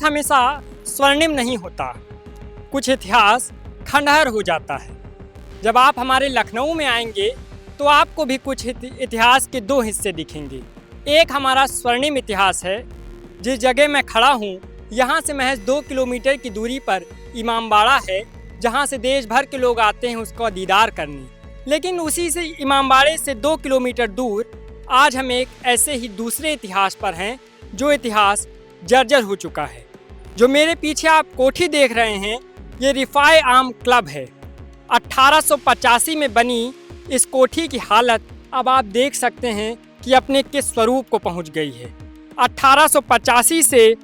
हमेशा स्वर्णिम नहीं होता, कुछ इतिहास खंडहर हो जाता है। जब आप हमारे लखनऊ में आएंगे तो आपको भी कुछ इतिहास के दो हिस्से दिखेंगे। एक हमारा स्वर्णिम इतिहास है। जिस जगह मैं खड़ा हूँ यहाँ से महज 2 किलोमीटर की दूरी पर इमामबाड़ा है, जहाँ से देश भर के लोग आते हैं उसका दीदार करने। लेकिन उसी से इमामबाड़े से 2 किलोमीटर दूर आज हम एक ऐसे ही दूसरे इतिहास पर हैं जो इतिहास जर्जर हो चुका है। जो मेरे पीछे आप कोठी देख रहे हैं ये रिफाए आम क्लब है। 1885 में बनी इस कोठी की हालत अब आप देख सकते हैं कि अपने किस स्वरूप को पहुंच गई है। 1885 से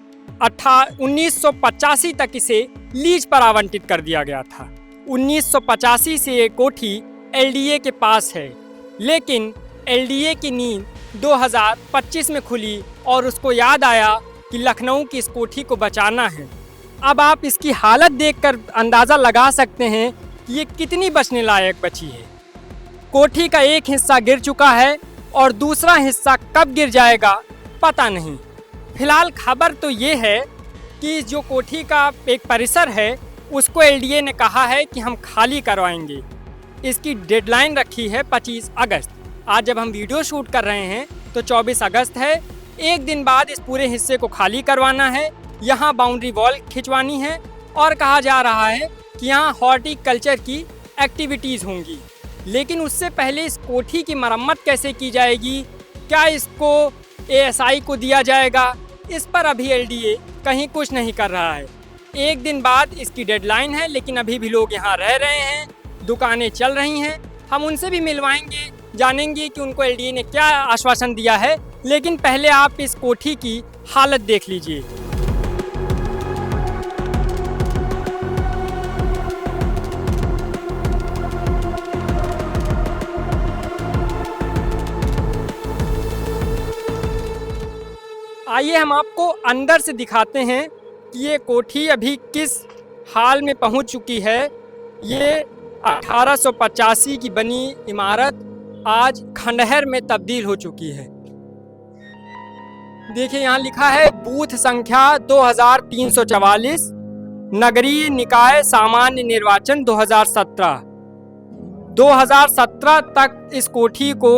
1985 तक इसे लीज पर आवंटित कर दिया गया था। 1985 से ये कोठी एलडीए के पास है, लेकिन एलडीए की नींद 2025 में खुली और उसको याद आया कि लखनऊ की इस कोठी को बचाना है। अब आप इसकी हालत देखकर अंदाज़ा लगा सकते हैं कि ये कितनी बचने लायक बची है। कोठी का एक हिस्सा गिर चुका है और दूसरा हिस्सा कब गिर जाएगा पता नहीं। फिलहाल खबर तो ये है कि जो कोठी का एक परिसर है उसको एलडीए ने कहा है कि हम खाली करवाएंगे। इसकी डेडलाइन रखी है 25 अगस्त। आज जब हम वीडियो शूट कर रहे हैं तो 24 अगस्त है। एक दिन बाद इस पूरे हिस्से को खाली करवाना है, यहाँ बाउंड्री वॉल खिंचवानी है और कहा जा रहा है कि यहाँ हॉर्टिकल्चर की एक्टिविटीज़ होंगी। लेकिन उससे पहले इस कोठी की मरम्मत कैसे की जाएगी, क्या इसको एएसआई को दिया जाएगा, इस पर अभी एलडीए कहीं कुछ नहीं कर रहा है। एक दिन बाद इसकी डेडलाइन है, लेकिन अभी भी लोग यहाँ रह रहे हैं, दुकानें चल रही हैं। हम उनसे भी मिलवाएंगे, जानेंगे कि उनको एलडीए ने क्या आश्वासन दिया है। लेकिन पहले आप इस कोठी की हालत देख लीजिए। आइए हम आपको अंदर से दिखाते हैं कि ये कोठी अभी किस हाल में पहुंच चुकी है। ये 1885 की बनी इमारत आज खंडहर में तब्दील हो चुकी है। देखिए यहाँ लिखा है बूथ संख्या 2344, नगरीय निकाय सामान्य निर्वाचन 2017। 2017 तक इस कोठी को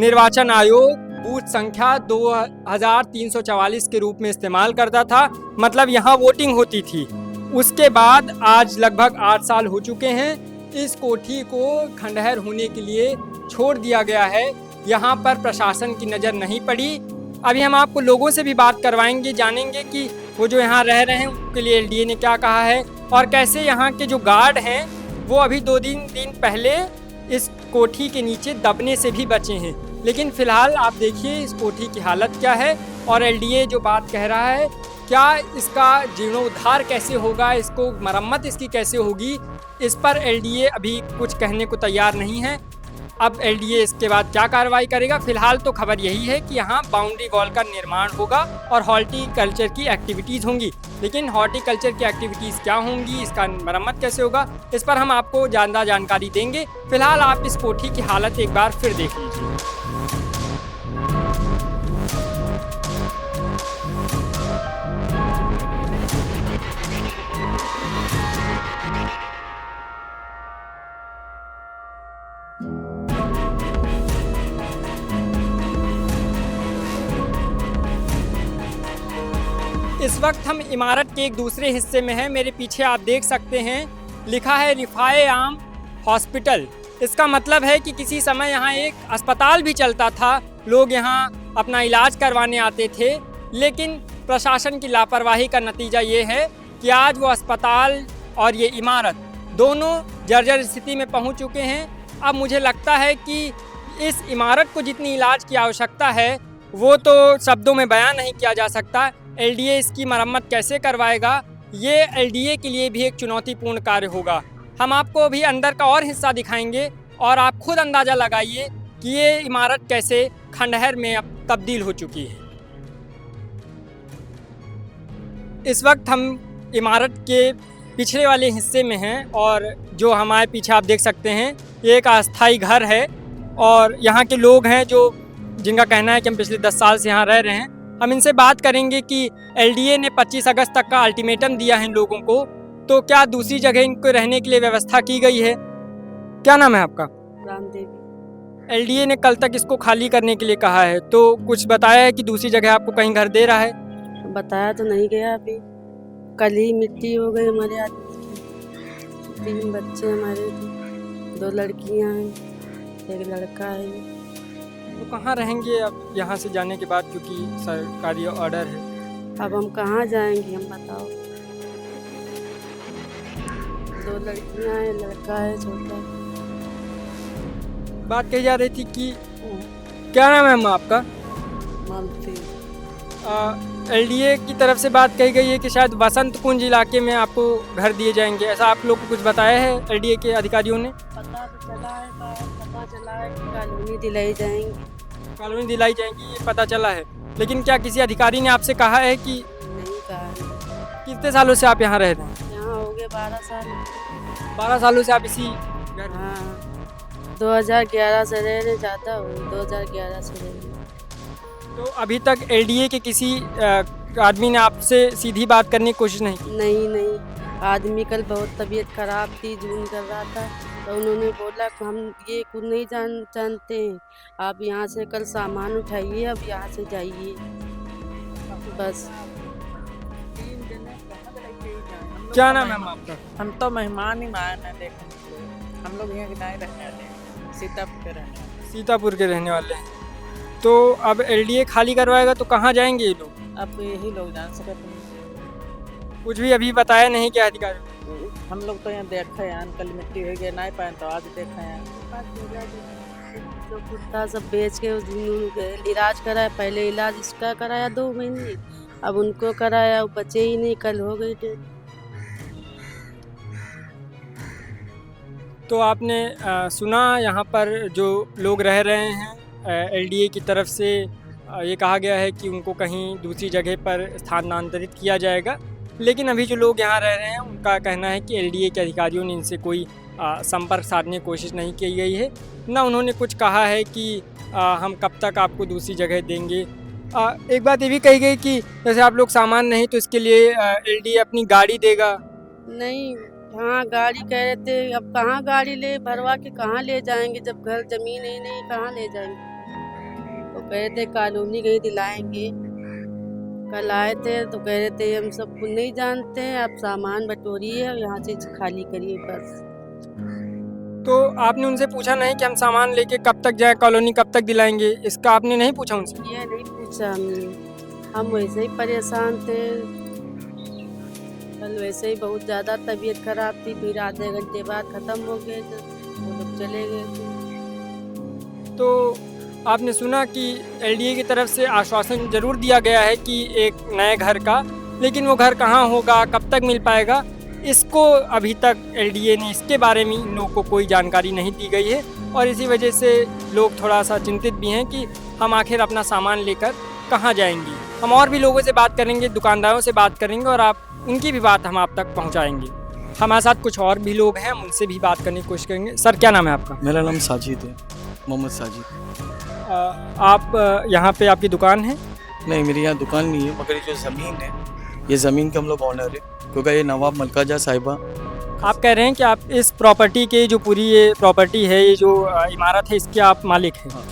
निर्वाचन आयोग बूथ संख्या 2344 के रूप में इस्तेमाल करता था, मतलब यहाँ वोटिंग होती थी। उसके बाद आज लगभग 8 साल हो चुके हैं। इस कोठी को खंडहर होने के लिए छोड़ दिया गया है। यहाँ पर प्रशासन की नज़र नहीं पड़ी। अभी हम आपको लोगों से भी बात करवाएंगे, जानेंगे कि वो जो यहाँ रह रहे हैं उनके लिए एलडीए ने क्या कहा है और कैसे यहाँ के जो गार्ड हैं वो अभी 2 दिन पहले इस कोठी के नीचे दबने से भी बचे हैं। लेकिन फ़िलहाल आप देखिए इस कोठी की हालत क्या है और एलडीए जो बात कह रहा है, क्या इसका जीर्णोद्धार कैसे होगा, इसको मरम्मत इसकी कैसे होगी, इस पर एलडीए अभी कुछ कहने को तैयार नहीं है। अब एलडीए इसके बाद क्या कार्रवाई करेगा। फिलहाल तो खबर यही है कि यहाँ बाउंड्री वॉल का निर्माण होगा और हॉर्टिकल्चर की एक्टिविटीज़ होंगी। लेकिन हॉर्टिकल्चर की एक्टिविटीज़ क्या होंगी, इसका मरम्मत कैसे होगा, इस पर हम आपको ज़्यादा जानकारी देंगे। फिलहाल आप इस कोठी की हालत एक बार फिर देख लीजिए। इस वक्त हम इमारत के एक दूसरे हिस्से में हैं। मेरे पीछे आप देख सकते हैं लिखा है रिफाए आम हॉस्पिटल। इसका मतलब है कि किसी समय यहाँ एक अस्पताल भी चलता था, लोग यहाँ अपना इलाज करवाने आते थे। लेकिन प्रशासन की लापरवाही का नतीजा ये है कि आज वो अस्पताल और ये इमारत दोनों जर्जर स्थिति में पहुँच चुके हैं। अब मुझे लगता है कि इस इमारत को जितनी इलाज की आवश्यकता है वो तो शब्दों में बयान नहीं किया जा सकता। एलडीए इसकी मरम्मत कैसे करवाएगा, ये एलडीए के लिए भी एक चुनौतीपूर्ण कार्य होगा। हम आपको अभी अंदर का और हिस्सा दिखाएंगे और आप खुद अंदाज़ा लगाइए कि ये इमारत कैसे खंडहर में अब तब्दील हो चुकी है। इस वक्त हम इमारत के पिछले वाले हिस्से में हैं और जो हमारे पीछे आप देख सकते हैं ये एक अस्थाई घर है और यहाँ के लोग हैं जो जिनका कहना है कि हम पिछले 10 साल से यहाँ रह रहे हैं। हम इनसे बात करेंगे कि एलडीए ने 25 अगस्त तक का अल्टीमेटम दिया है इन लोगों को, तो क्या दूसरी जगह इनको रहने के लिए व्यवस्था की गई है? क्या नाम है आपका? रामदेवी। एलडीए ने कल तक इसको खाली करने के लिए कहा है, तो कुछ बताया है कि दूसरी जगह आपको कहीं घर दे रहा है? बताया तो नहीं गया अभी। कल ही मिट्टी हो गई हमारे आदमी की। 3 बच्चे हमारे थे, 2 लड़कियां हैं, 1 लड़का है। तो कहाँ रहेंगे अब यहाँ से जाने के बाद, क्योंकि सरकारी ऑर्डर है? अब हम कहाँ जाएंगे, हम बताओ। 2 लड़कियां हैं, लड़का है छोटा। बात कही जा रही थी कि क्या नाम है मैम आपका? ममती। एलडीए की तरफ से बात कही गई है कि शायद वसंत कुंज इलाके में आपको घर दिए जाएंगे, ऐसा आप लोग को कुछ बताया है एलडीए के अधिकारियों ने? पता तो चला है, पता चला है कि कॉलोनी दिलाई जाएंगी। कॉलोनी दिलाई जाएंगी, ये पता चला है, लेकिन क्या किसी अधिकारी ने आपसे कहा है कि? नहीं कहा है। कितने सालों से आप यहाँ रह रहे हैं? यहाँ हो गए 12 साल। 12 सालों से आप इसी घर? हाँ, 2011 से रह रहे, ज़्यादा हो 2011 से रह रहे। तो अभी तक एलडीए के किसी आदमी ने आपसे सीधी बात करने की कोशिश नहीं की? नहीं, आदमी कल बहुत तबीयत खराब थी, जून कर रहा था, तो उन्होंने बोला कि हम ये कुछ नहीं जानते हैं, आप यहाँ से कल सामान उठाइए, अब यहाँ से जाइए बस। क्या नाम है मैम आपका? हम तो मेहमान ही आए हैं देखने के लिए। हम लोग यहाँ के नहीं रहने वाले, सीतापुर के रहने वाले। सीतापुर के रहने वाले हैं। तो अब एलडीए खाली करवाएगा तो कहाँ जाएंगे ये लोग? अब यही लोग जान सकते हैं। कुछ भी अभी बताया नहीं क्या अधिकारी? हम लोग तो यहाँ देखे हैं, कल मिट्टी हो गई नहीं पाए तो आज देखे हैं। जो कुत्ता सब बेच के इलाज कराया, पहले इलाज इसका कराया 2 महीने, अब उनको कराया, वो बचे ही नहीं, कल हो गई डेट। तो आपने सुना यहाँ पर जो लोग रह रहे हैं, एलडीए की तरफ से ये कहा गया है कि उनको कहीं दूसरी जगह पर स्थानांतरित किया जाएगा, लेकिन अभी जो लोग यहाँ रह रहे हैं उनका कहना है कि एलडीए के अधिकारियों ने इनसे कोई संपर्क साधने की कोशिश नहीं की गई है, ना उन्होंने कुछ कहा है कि हम कब तक आपको दूसरी जगह देंगे। एक बात ये भी कही गई कि जैसे आप लोग सामान नहीं तो इसके लिए एलडीए अपनी गाड़ी देगा। नहीं, हाँ गाड़ी कह रहे थे, अब कहाँ गाड़ी ले भरवा के कहाँ ले जाएंगे, जब घर जमीन ही नहीं, कहाँ ले जाएंगे। तो कह रहे थे कॉलोनी कहीं दिलाएंगे। कल आए थे तो कह रहे थे हम सब कुछ नहीं जानते हैं, आप सामान बटोरिए और यहाँ से खाली करिए बस। तो आपने उनसे पूछा नहीं कि हम सामान लेके कब तक जाए, कॉलोनी कब तक दिलाएंगे, इसका आपने नहीं पूछा उनसे? ये नहीं पूछा हमने, हम वैसे ही परेशान थे। कल वैसे ही बहुत ज़्यादा तबीयत खराब थी, फिर आधे घंटे बाद ख़त्म हो गए थे, वो लोग चले गए थे। तो आपने सुना कि एलडीए की तरफ से आश्वासन जरूर दिया गया है कि एक नए घर का, लेकिन वो घर कहाँ होगा, कब तक मिल पाएगा, इसको अभी तक एलडीए ने इसके बारे में इन लोगों को कोई जानकारी नहीं दी गई है, और इसी वजह से लोग थोड़ा सा चिंतित भी हैं कि हम आखिर अपना सामान लेकर कहाँ जाएंगे। हम और भी लोगों से बात करेंगे, दुकानदारों से बात करेंगे, और आप उनकी भी बात हम आप तक पहुँचाएंगे। हमारे साथ कुछ और भी लोग हैं, हम उनसे भी बात करने की कोशिश करेंगे। सर, क्या नाम है आपका? मेरा नाम साजिद है, मोहम्मद साजिद। आप यहाँ पे आपकी दुकान है? नहीं, मेरी यहाँ दुकान नहीं है, मगर ये जो ज़मीन है, ये ज़मीन के हम लोग ऑनर है, क्योंकि ये नवाब मलकाजा साहिबा। आप कह रहे हैं कि आप इस प्रॉपर्टी के, जो पूरी ये प्रॉपर्टी है, ये जो इमारत है, इसके आप मालिक हैं? हाँ,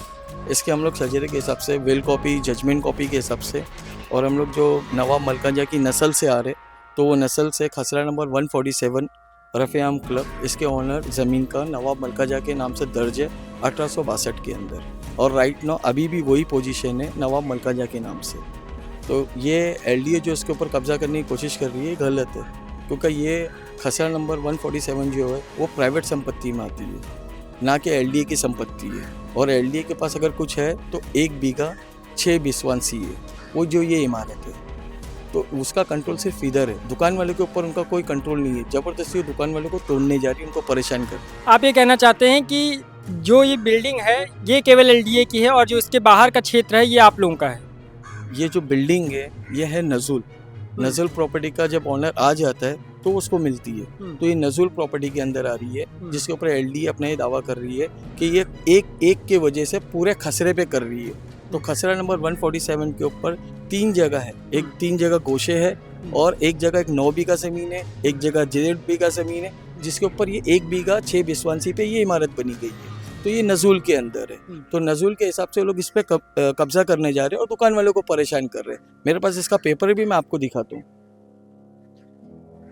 इसके हम लोग सर्जरी के हिसाब से, विल कॉपी, जजमेंट कॉपी के हिसाब से, और हम लोग जो नवाब मलकाजा की नस्ल से आ रहे, तो वो नस्ल से खसरा नंबर 147 रफ़ेआम क्लब, इसके ऑनर ज़मीन का नवाब मलकाजा के नाम से दर्ज है 1862 के अंदर, और राइट नाउ अभी भी वही पोजीशन है नवाब मलकाजा के नाम से। तो ये एलडीए जो इसके ऊपर कब्ज़ा करने की कोशिश कर रही है, गलत है, क्योंकि ये खसरा नंबर 147 जो है वो प्राइवेट संपत्ति में आती है, ना कि एलडीए की संपत्ति है। और एलडीए के पास अगर कुछ है तो 1 बीघा 6 बिस्वांसी है, वो जो ये इमारत है, तो उसका कंट्रोल सिर्फ इधर है, दुकान वाले के ऊपर उनका कोई कंट्रोल नहीं है। ज़बरदस्ती दुकान वाले को तोड़ने जा रही है, उनको परेशान कर। आप ये कहना चाहते हैं कि जो ये बिल्डिंग है ये केवल एलडीए की है, और जो इसके बाहर का क्षेत्र है ये आप लोगों का है? ये जो बिल्डिंग है ये है नजुल प्रॉपर्टी का। जब ऑनर आ जाता है तो उसको मिलती है, तो ये नजुल प्रॉपर्टी के अंदर आ रही है, जिसके ऊपर एलडीए अपना ये दावा कर रही है कि ये एक के वजह से पूरे खसरे पे कर रही है। तो खसरा नंबर 147 के ऊपर 3 जगह है, एक 3 जगह गोशे है और एक जगह एक 9 बीघा ज़मीन है, एक जगह 1.5 बीघा ज़मीन है, जिसके ऊपर ये 1 बीघा 6 बिस्वांसी पे ये इमारत बनी गई है। तो ये नज़ुल के अंदर है, तो नज़ुल के हिसाब से लोग इस पर कब्जा करने जा रहे हैं और दुकान वालों को परेशान कर रहे हैं। मेरे पास इसका पेपर भी मैं आपको दिखाता हूँ।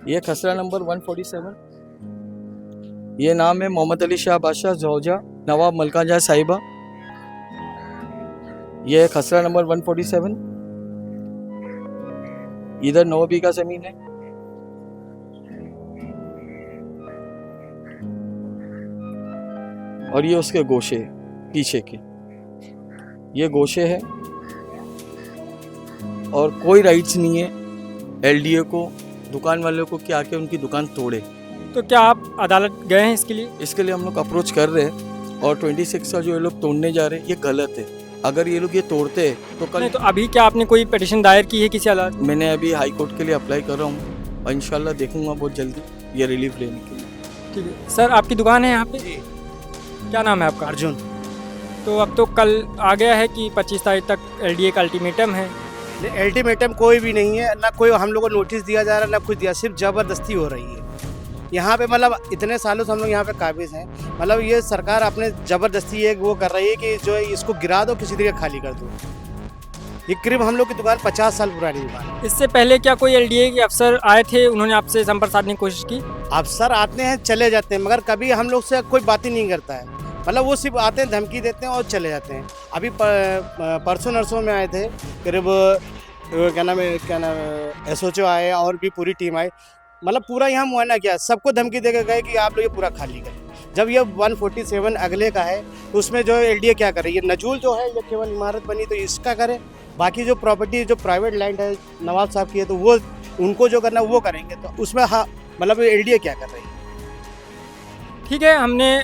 ये खसरा नंबर 147, ये नाम है मोहम्मद अली शाह बादशाह जौजा नवाब मलका जहाँ साहिबा। ये है खसरा नंबर 147, इधर 9 बीघा ज़मीन है। और ये उसके गोशे पीछे के, ये गोशे है और कोई राइट्स नहीं है एलडीए को, दुकान वालों को कि आके उनकी दुकान तोड़े। तो क्या आप अदालत गए हैं इसके लिए? इसके लिए हम लोग अप्रोच कर रहे हैं और 26 का जो ये लोग तोड़ने जा रहे हैं ये गलत है। अगर ये लोग ये तोड़ते हैं तो कल नहीं, तो अभी क्या आपने कोई पिटीशन दायर की है किसी अदालत में? मैंने अभी हाई कोर्ट के लिए अप्लाई कर रहा हूँ और इंशाल्लाह देखूंगा बहुत जल्दी ये रिलीफ लेने के लिए। ठीक है सर, आपकी दुकान है यहाँ पे? क्या नाम है आपका? अर्जुन। तो अब तो कल आ गया है कि 25 तारीख तक एलडीए का अल्टीमेटम है। अल्टीमेटम कोई भी नहीं है, ना कोई हम लोग को नोटिस दिया जा रहा है, ना कुछ दिया, सिर्फ ज़बरदस्ती हो रही है यहाँ पे। मतलब इतने सालों से हम लोग यहाँ पे काबिज हैं, मतलब ये सरकार अपने ज़बरदस्ती एक वो कर रही है कि जो है इसको गिरा दो, किसी तरीके खाली कर दो। ये करीब हम लोग की दुकान 50 साल पुरानी दुकान है। इससे पहले क्या कोई एलडीए के अफसर आए थे, उन्होंने आपसे संपर्क साधने की कोशिश की? अफसर आते हैं चले जाते हैं, मगर कभी हम लोग से कोई बात ही नहीं करता है। मतलब वो सिर्फ आते हैं, धमकी देते हैं और चले जाते हैं। अभी परसों नरसों में आए थे, करीब क्या नाम है एसओचओ आए और भी पूरी टीम आई, मतलब पूरा यहाँ मुआयना किया, सबको धमकी दे के गए कि आप लोग ये पूरा खाली करें। जब ये 147 अगले का है तो उसमें जो एलडीए क्या करे, ये नजूल जो है ये केवल इमारत बनी तो इसका करे, बाकी जो प्रॉपर्टी जो प्राइवेट लैंड है नवाब साहब की है तो वो उनको जो करना वो करेंगे। तो उसमें हाँ मतलब एलडीए क्या कर रही है। ठीक है, हमने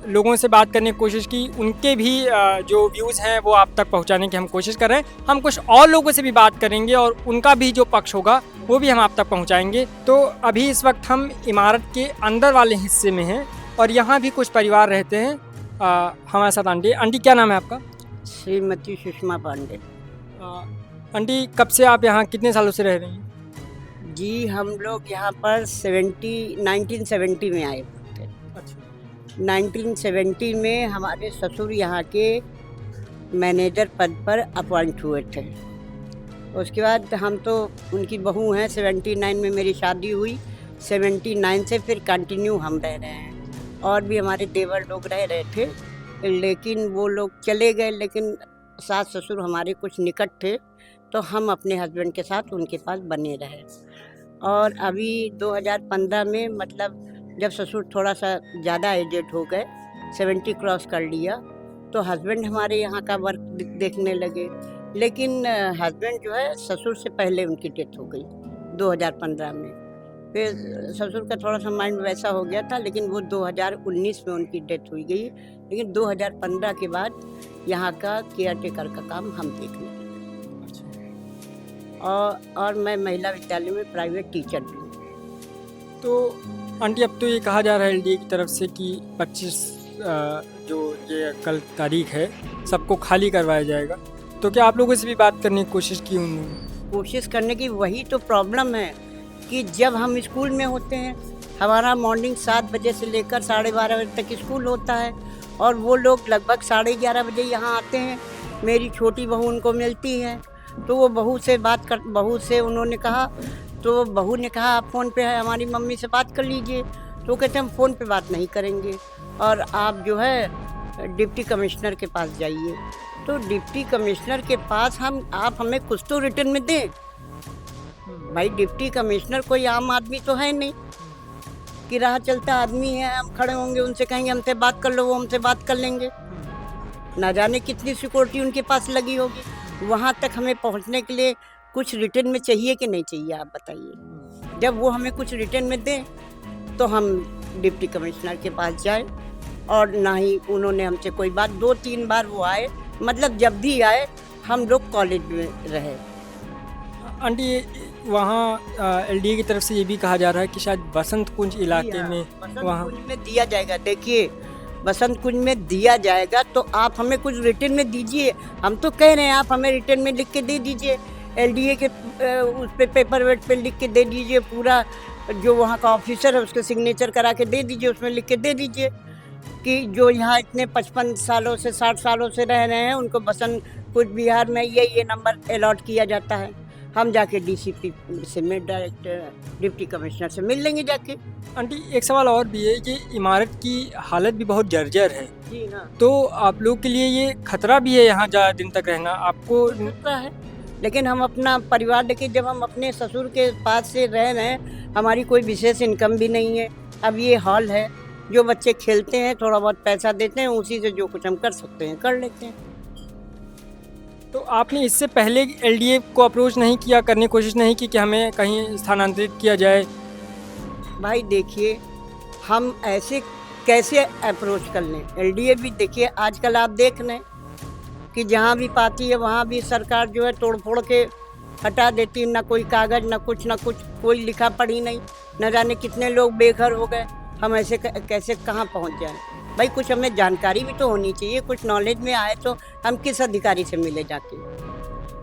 लोगों से बात करने की कोशिश की, उनके भी जो व्यूज़ हैं वो आप तक पहुंचाने की हम कोशिश कर रहे हैं। हम कुछ और लोगों से भी बात करेंगे और उनका भी जो पक्ष होगा वो भी हम आप तक पहुंचाएंगे। तो अभी इस वक्त हम इमारत के अंदर वाले हिस्से में हैं और यहाँ भी कुछ परिवार रहते हैं। हमारे साथ आंटी। आंटी क्या नाम है आपका? श्रीमती सुषमा पांडे। आंटी कब से आप यहाँ कितने सालों से रह रही हैं? जी हम लोग यहाँ पर 1970 में आए थे। 1970 में हमारे ससुर यहाँ के मैनेजर पद पर अपॉइंट हुए थे। उसके बाद हम तो उनकी बहू हैं। 79 में मेरी शादी हुई, 79 से फिर कंटिन्यू हम रह रहे हैं। और भी हमारे देवर लोग रह रहे थे, लेकिन वो लोग चले गए। लेकिन सास ससुर हमारे कुछ निकट थे तो हम अपने हस्बैंड के साथ उनके पास बने रहे। और अभी 2015 में मतलब जब ससुर थोड़ा सा ज़्यादा एजेड हो गए, 70 क्रॉस कर लिया, तो हस्बैंड हमारे यहाँ का वर्क देखने लगे। लेकिन हस्बैंड जो है ससुर से पहले उनकी डेथ हो गई 2015 में। फिर ससुर का थोड़ा सा माइंड वैसा हो गया था, लेकिन वो 2019 में उनकी डेथ हुई गई। लेकिन 2015 के बाद यहाँ का केयर टेकर का काम हम देखने लगे। और मैं महिला विद्यालय में प्राइवेट टीचर भी हूँ। तो आंटी अब तो ये कहा जा रहा है एलडीए की तरफ से कि 25 जो ये कल तारीख है सबको खाली करवाया जाएगा, तो क्या आप लोगों से भी बात करने की कोशिश की उन्होंने? कोशिश करने की वही तो प्रॉब्लम है कि जब हम स्कूल में होते हैं, हमारा मॉर्निंग 7 बजे से लेकर 12:30 बजे तक स्कूल होता है और वो लोग लगभग 11:30 बजे यहाँ आते हैं। मेरी छोटी बहू उनको मिलती है तो वो बहू से उन्होंने कहा, तो बहू ने कहा आप फ़ोन पे है, हमारी मम्मी से बात कर लीजिए। तो कहते हम फ़ोन पे बात नहीं करेंगे और आप जो है डिप्टी कमिश्नर के पास जाइए। तो डिप्टी कमिश्नर के पास आप हमें कुछ तो रिटर्न में दें। भाई डिप्टी कमिश्नर कोई आम आदमी तो है नहीं कि राह चलता आदमी है, हम खड़े होंगे उनसे कहेंगे हमसे बात कर लो, वो हमसे बात कर लेंगे। ना जाने कितनी सिक्योरिटी उनके पास लगी होगी। वहाँ तक हमें पहुँचने के लिए कुछ रिटर्न में चाहिए कि नहीं चाहिए, आप बताइए। जब वो हमें कुछ रिटर्न में दें तो हम डिप्टी कमिश्नर के पास जाए, और ना ही उन्होंने हमसे कोई बात। 2-3 बार वो आए, मतलब जब भी आए हम लोग कॉलेज में रहे। आंटी वहाँ एलडीए की तरफ से ये भी कहा जा रहा है कि शायद बसंत कुंज इलाके में वहाँ में दिया जाएगा। देखिए बसंत कुंज में दिया जाएगा तो आप हमें कुछ रिटर्न में दीजिए। हम तो कह रहे हैं आप हमें रिटर्न में लिख के दे दीजिए, एलडीए के उस पे पेपर वेट पे लिख के दे दीजिए, पूरा जो वहाँ का ऑफिसर है उसके सिग्नेचर करा के दे दीजिए, उसमें लिख के दे दीजिए कि जो यहाँ इतने 55 सालों से 60 सालों से रह रहे हैं उनको बसंत कुंज बिहार में ये नंबर अलॉट किया जाता है। हम जाके डीसीपी से मिल, डायरेक्टर डिप्टी कमिश्नर से मिल लेंगे जाके। आंटी एक सवाल और भी है, ये इमारत की हालत भी बहुत जर्जर है, जी ना, तो आप लोग के लिए ये खतरा भी है यहाँ ज़्यादा दिन तक रहना आपको? खतरा है, लेकिन हम अपना परिवार लेके जब हम अपने ससुर के पास से रह रहे हैं, हमारी कोई विशेष इनकम भी नहीं है। अब ये हॉल है, जो बच्चे खेलते हैं थोड़ा बहुत पैसा देते हैं, उसी से जो कुछ हम कर सकते हैं कर लेते हैं। तो आपने इससे पहले एलडीए को अप्रोच नहीं किया, करने की कोशिश नहीं की कि हमें कहीं स्थानांतरित किया जाए? भाई देखिए, हम ऐसे कैसे अप्रोच कर लें? एलडीए भी देखिए आजकल आप देख रहे हैं कि जहाँ भी पाती है वहाँ भी सरकार जो है तोड़ फोड़ के हटा देती है, ना कोई कागज़ ना कुछ, कोई लिखा पढ़ी नहीं, न जाने कितने लोग बेघर हो गए। हम ऐसे कैसे कहाँ पहुँच जाएं? भाई कुछ हमें जानकारी भी तो होनी चाहिए, कुछ नॉलेज में आए तो हम किस अधिकारी से मिले जाके?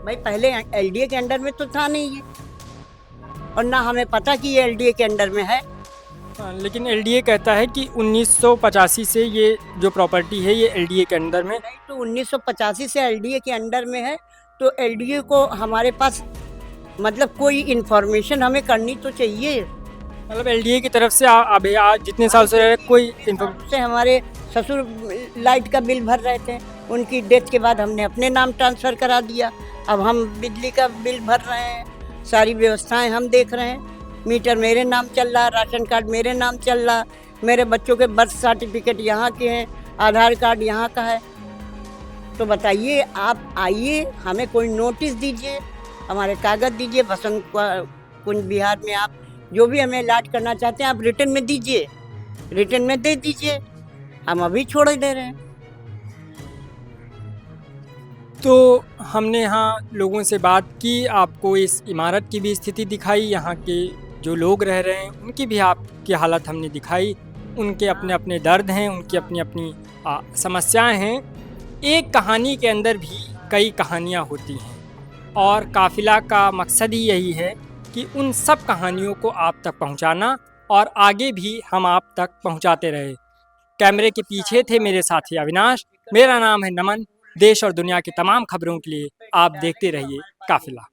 भाई पहले एलडीए के अंडर में तो था नहीं ये, और ना हमें पता कि ये एलडीए के अंडर में है। लेकिन एलडीए कहता है कि 1985 से ये जो प्रॉपर्टी है ये एलडीए के अंदर में। नहीं तो 1985 से एलडीए के अंडर में है, तो एलडीए को हमारे पास मतलब कोई इन्फॉर्मेशन हमें करनी तो चाहिए। मतलब एलडीए की तरफ से अभी आज जितने साल से रह रहे कोई से हमारे ससुर लाइट का बिल भर रहे थे, उनकी डेथ के बाद हमने अपने नाम ट्रांसफ़र करा दिया। अब हम बिजली का बिल भर रहे हैं, सारी व्यवस्थाएं हम देख रहे हैं, मीटर मेरे नाम चल रहा, राशन कार्ड मेरे नाम चल रहा, मेरे बच्चों के बर्थ सर्टिफिकेट यहाँ के हैं, आधार कार्ड यहाँ का है। तो बताइए, आप आइए, हमें कोई नोटिस दीजिए, हमारे कागज़ दीजिए, बसंत कुंज बिहार में आप जो भी हमें अलॉट करना चाहते हैं आप रिटर्न में दीजिए, रिटर्न में दे दीजिए, हम अभी छोड़ दे रहे हैं। तो हमने यहाँ लोगों से बात की, आपको इस इमारत की भी स्थिति दिखाई, यहाँ के जो लोग रह रहे हैं उनकी भी आपकी हालत हमने दिखाई, उनके अपने अपने दर्द हैं, उनकी अपनी अपनी समस्याएं हैं। एक कहानी के अंदर भी कई कहानियाँ होती हैं और काफ़िला का मकसद ही यही है कि उन सब कहानियों को आप तक पहुंचाना और आगे भी हम आप तक पहुंचाते रहे। कैमरे के पीछे थे मेरे साथी अविनाश, मेरा नाम है नमन। देश और दुनिया की तमाम खबरों के लिए आप देखते रहिए काफ़िला।